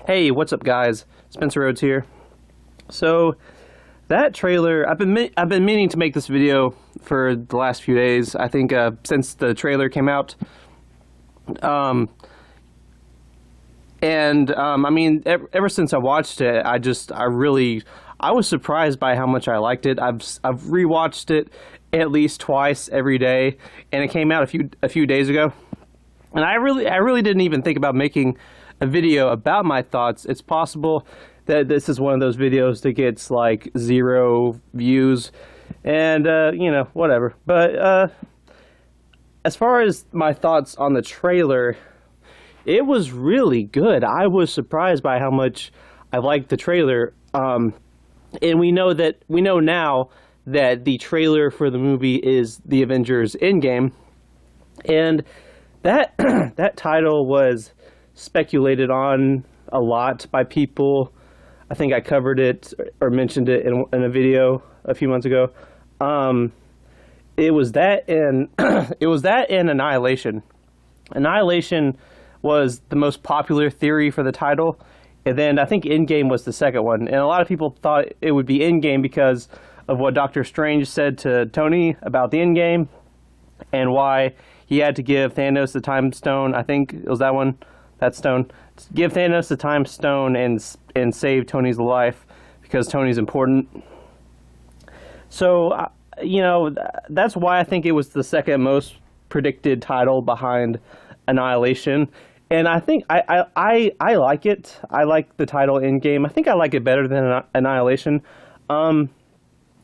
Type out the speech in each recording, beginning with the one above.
Hey, what's up, guys? Spencer Rhodes here. So that trailer, I've been meaning to make this video for the last few days. I think since the trailer came out, I mean, ever since I watched it, I was surprised by how much I liked it. I've rewatched it at least twice every day, and it came out a few days ago, and I really didn't even think about making a video about my thoughts. It's possible that this is one of those videos that gets like 0 views, and you know, whatever. But as far as my thoughts on the trailer, it was really good. I was surprised by how much I liked the trailer. And we know now that the trailer for the movie is the Avengers Endgame, and that that title was speculated on a lot by people. I think I covered it or mentioned it in a video a few months ago. It was that and Annihilation. Annihilation was the most popular theory for the title, and then I think Endgame was the second one. And a lot of people thought it would be Endgame because of what Doctor Strange said to Tony about the Endgame and why he had to give Thanos the Time Stone. I think it was that stone. Give Thanos the Time Stone and save Tony's life because Tony's important. So, you know, that's why I think it was the second most predicted title behind Annihilation. And I think I like it. I like the title Endgame. I think I like it better than Annihilation,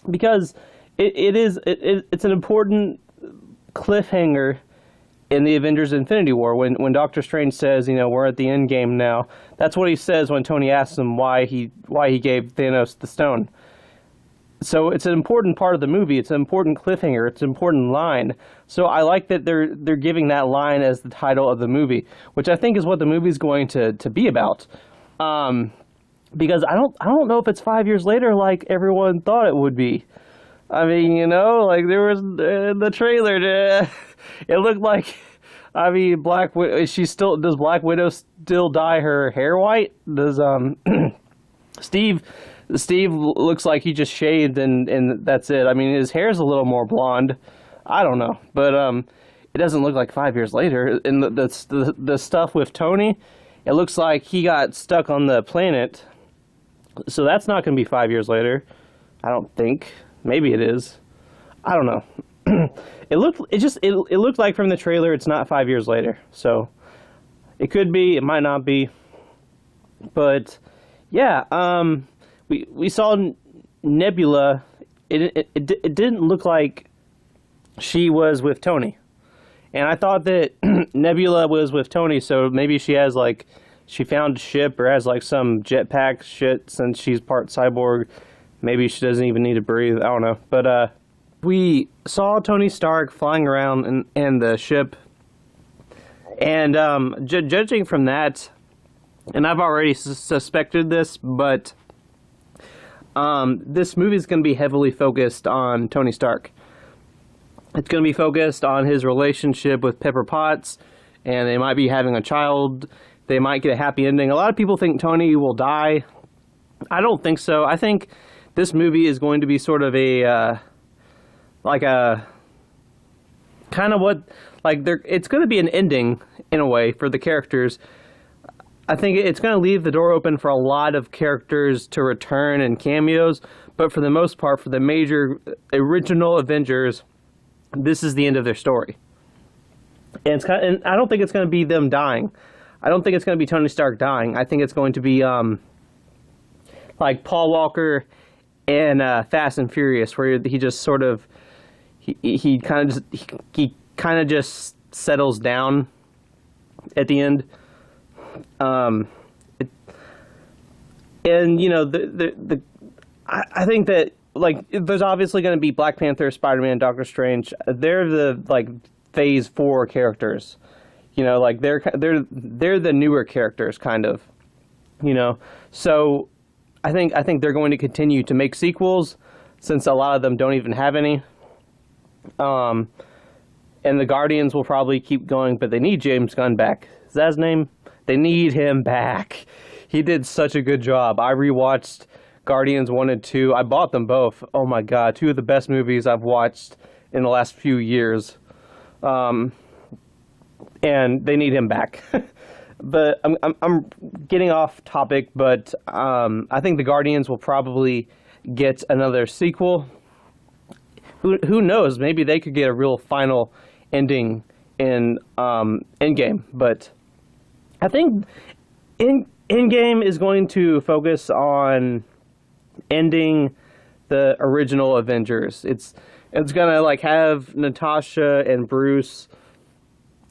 because it's an important cliffhanger in the Avengers Infinity War when Doctor Strange says, you know, we're at the Endgame now. That's what he says when Tony asks him why he gave Thanos the stone. So it's an important part of the movie. It's an important cliffhanger. It's an important line. So I like that they're giving that line as the title of the movie, which I think is what the movie's going to be about. Because I don't know if it's 5 years later like everyone thought it would be. I mean, you know, like there was the trailer. It looked like, I mean, Black Widow. Does Black Widow still dye her hair white? Does Steve looks like he just shaved and that's it. I mean, his hair's a little more blonde. I don't know, but it doesn't look like 5 years later. And the stuff with Tony, it looks like he got stuck on the planet. So that's not going to be 5 years later. I don't think. Maybe it is. I don't know. It looked like from the trailer it's not 5 years later. So it could be, it might not be. But yeah, we saw Nebula. It didn't look like she was with Tony. And I thought that Nebula was with Tony, so maybe she found a ship or has like some jetpack shit since she's part cyborg. Maybe she doesn't even need to breathe. I don't know. But we saw Tony Stark flying around in the ship. And judging from that, and I've already suspected this, but this movie is going to be heavily focused on Tony Stark. It's going to be focused on his relationship with Pepper Potts, and they might be having a child. They might get a happy ending. A lot of people think Tony will die. I don't think so. I think this movie is going to be sort of it's going to be an ending in a way for the characters. I think it's going to leave the door open for a lot of characters to return and cameos, but for the most part, for the major original Avengers, this is the end of their story. And and I don't think it's going to be them dying. I don't think it's going to be Tony Stark dying. I think it's going to be like Paul Walker in Fast and Furious, where he just sort of he kind of just settles down at the end. And you know, I think that like there's obviously going to be Black Panther, Spider-Man, Doctor Strange. They're the like Phase 4 characters. You know, like they're the newer characters, kind of. You know, so I think they're going to continue to make sequels since a lot of them don't even have any. And the Guardians will probably keep going, but they need James Gunn back. Is that his name? They need him back. He did such a good job. I rewatched Guardians 1 and 2. I bought them both. Oh my God, two of the best movies I've watched in the last few years. And they need him back. But I'm getting off topic, but I think the Guardians will probably get another sequel. Who knows? Maybe they could get a real final ending in Endgame. But I think Endgame is going to focus on ending the original Avengers. It's gonna like have Natasha and Bruce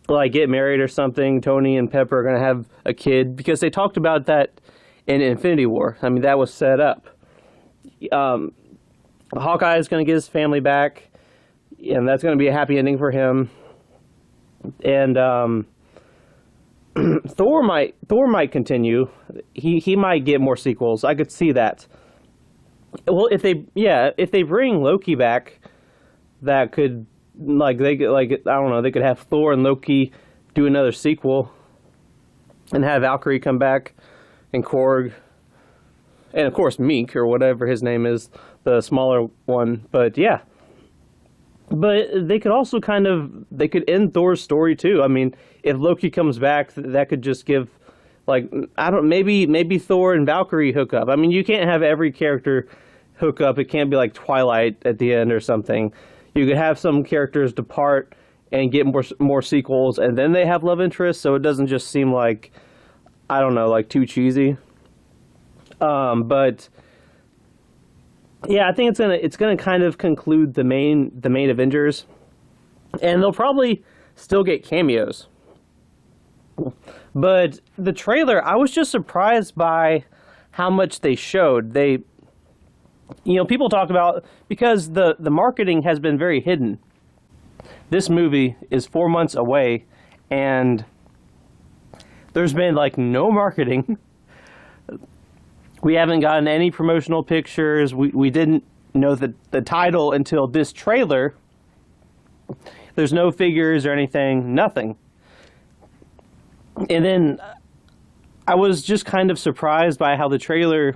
like get married or something. Tony and Pepper are gonna have a kid because they talked about that in Infinity War. I mean, that was set up. Hawkeye is gonna get his family back, and that's gonna be a happy ending for him. And Thor might continue. He might get more sequels. I could see that. Well, if they bring Loki back, that could I don't know, they could have Thor and Loki do another sequel, and have Valkyrie come back, and Korg, and of course Meek or whatever his name is, the smaller one. But yeah, but they could also they could end Thor's story too. I mean, if Loki comes back, that could just give, like, maybe Thor and Valkyrie hook up. I mean, you can't have every character hook up. It can't be like Twilight at the end or something. You could have some characters depart and get more sequels, and then they have love interests, so it doesn't just seem like, I don't know, like too cheesy. But yeah, I think it's gonna kind of conclude the main Avengers, and they'll probably still get cameos. But the trailer, I was just surprised by how much they showed. People talked about, because the marketing has been very hidden. This movie is 4 months away, and there's been like no marketing. We haven't gotten any promotional pictures. We didn't know the title until this trailer. There's no figures or anything, nothing. And then I was just kind of surprised by how the trailer,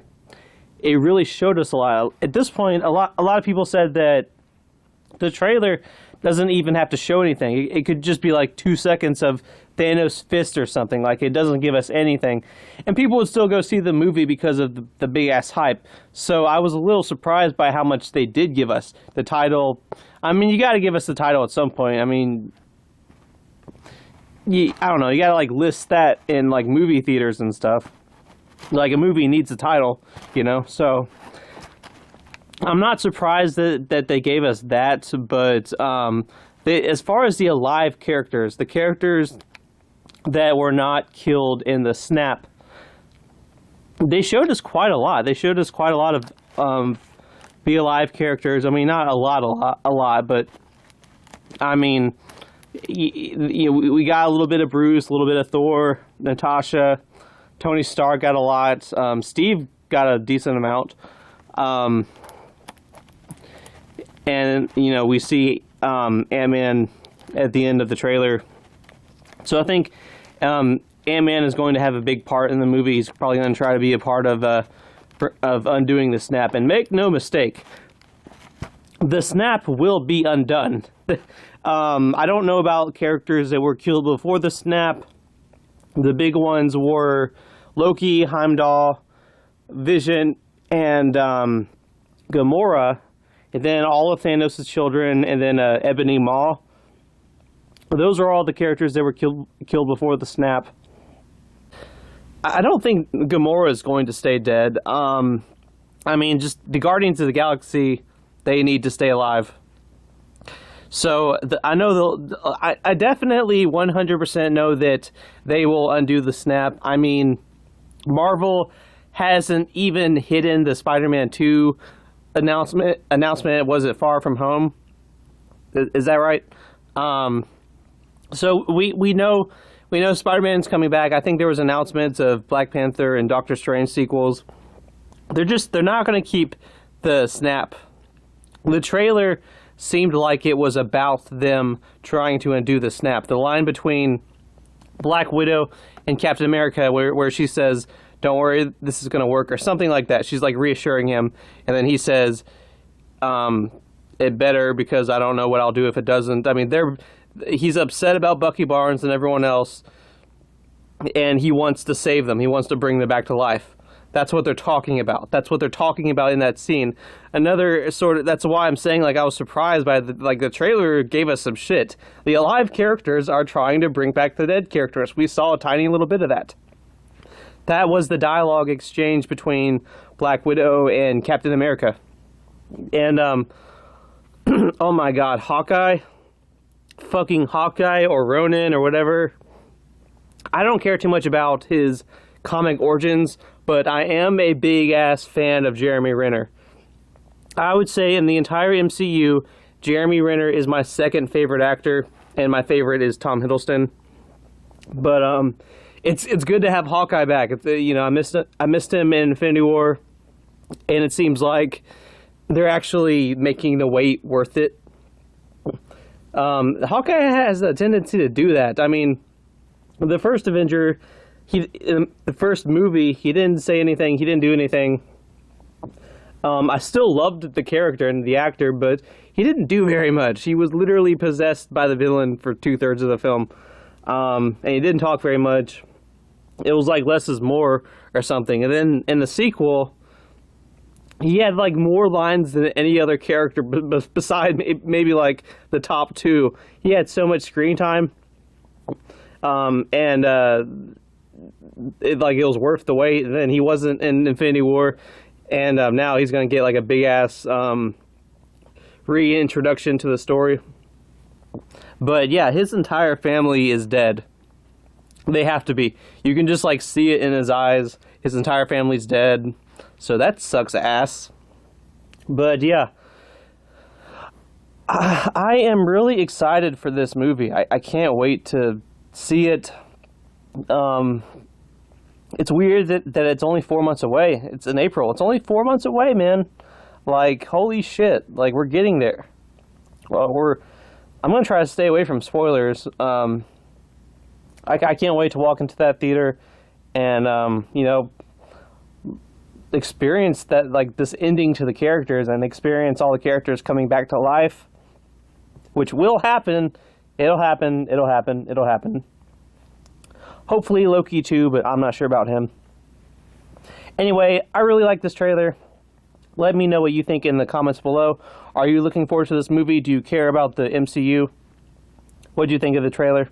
it really showed us a lot. At this point, a lot of people said that the trailer doesn't even have to show anything. It could just be like 2 seconds of Thanos' fist or something. Like, it doesn't give us anything. And people would still go see the movie because of the big-ass hype. So I was a little surprised by how much they did give us. The title, I mean, you got to give us the title at some point. I mean, I don't know. You got to, like, list that in, like, movie theaters and stuff. Like, a movie needs a title, So I'm not surprised that they gave us that, but as far as the alive characters, the characters that were not killed in the snap, they showed us quite a lot. They showed us quite a lot of the alive characters. I mean, not a lot, but I mean, we got a little bit of Bruce, a little bit of Thor, Natasha, Tony Stark got a lot. Steve got a decent amount. And, we see Ant-Man at the end of the trailer. So I think Ant-Man is going to have a big part in the movie. He's probably going to try to be a part of undoing the snap. And make no mistake, the snap will be undone. I don't know about characters that were killed before the snap. The big ones were Loki, Heimdall, Vision, and Gamora, and then all of Thanos' children, and then Ebony Maw. Those are all the characters that were killed before the snap. I don't think Gamora is going to stay dead. I mean, just the Guardians of the Galaxy, they need to stay alive. So I know I definitely 100% know that they will undo the snap. I mean, Marvel hasn't even hidden the Spider-Man 2 announcement. Was it Far From Home? Is that right? So we know Spider-Man's coming back. I think there was announcements of Black Panther and Doctor Strange sequels. They're not going to keep the snap. The trailer seemed like it was about them trying to undo the snap. The line between Black Widow and Captain America, where she says, don't worry, this is going to work, or something like that. She's like reassuring him, and then he says, it better, because I don't know what I'll do if it doesn't. I mean, he's upset about Bucky Barnes and everyone else, and he wants to save them. He wants to bring them back to life. That's what they're talking about. That's what they're talking about in that scene. Another sort of, that's why I'm saying, like, I was surprised by the trailer gave us some shit. The alive characters are trying to bring back the dead characters. We saw a tiny little bit of that. That was the dialogue exchange between Black Widow and Captain America. And, oh my god, Hawkeye, fucking Hawkeye or Ronin or whatever. I don't care too much about his comic origins, but I am a big-ass fan of Jeremy Renner. I would say in the entire MCU, Jeremy Renner is my second favorite actor, and my favorite is Tom Hiddleston. But it's good to have Hawkeye back. I missed him in Infinity War, and it seems like they're actually making the wait worth it. Hawkeye has a tendency to do that. I mean, the first Avenger, in the first movie, he didn't say anything, he didn't do anything. I still loved the character and the actor, but he didn't do very much. He was literally possessed by the villain for 2/3 of the film. And he didn't talk very much. It was like less is more or something. And then in the sequel, he had like more lines than any other character beside maybe like the top two. He had so much screen time. It was worth the wait. And then he wasn't in Infinity War, and now he's gonna get like a big ass reintroduction to the story. But yeah, his entire family is dead. They have to be. You can just like see it in his eyes. His entire family's dead. So that sucks ass. But yeah, I am really excited for this movie. I can't wait to see it. It's weird that it's only 4 months away. It's in April. It's only 4 months away, man. Like, holy shit. Like, we're getting there. Well, I'm going to try to stay away from spoilers. I can't wait to walk into that theater and, experience that, like, this ending to the characters and experience all the characters coming back to life, which will happen. It'll happen. It'll happen. It'll happen. Hopefully Loki too, but I'm not sure about him. Anyway, I really like this trailer. Let me know what you think in the comments below. Are you looking forward to this movie? Do you care about the MCU? What do you think of the trailer?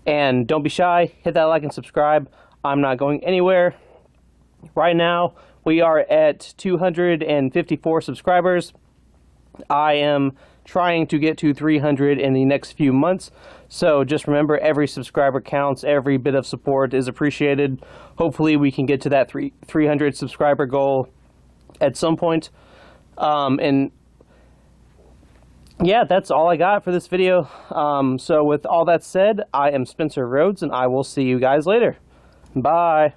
And don't be shy. Hit that like and subscribe. I'm not going anywhere. Right now, we are at 254 subscribers. I am trying to get to 300 in the next few months. So just remember, every subscriber counts. Every bit of support is appreciated. Hopefully we can get to that 300 subscriber goal at some point. And yeah, that's all I got for this video. So with all that said, I am Spencer Rhodes, and I will see you guys later. Bye.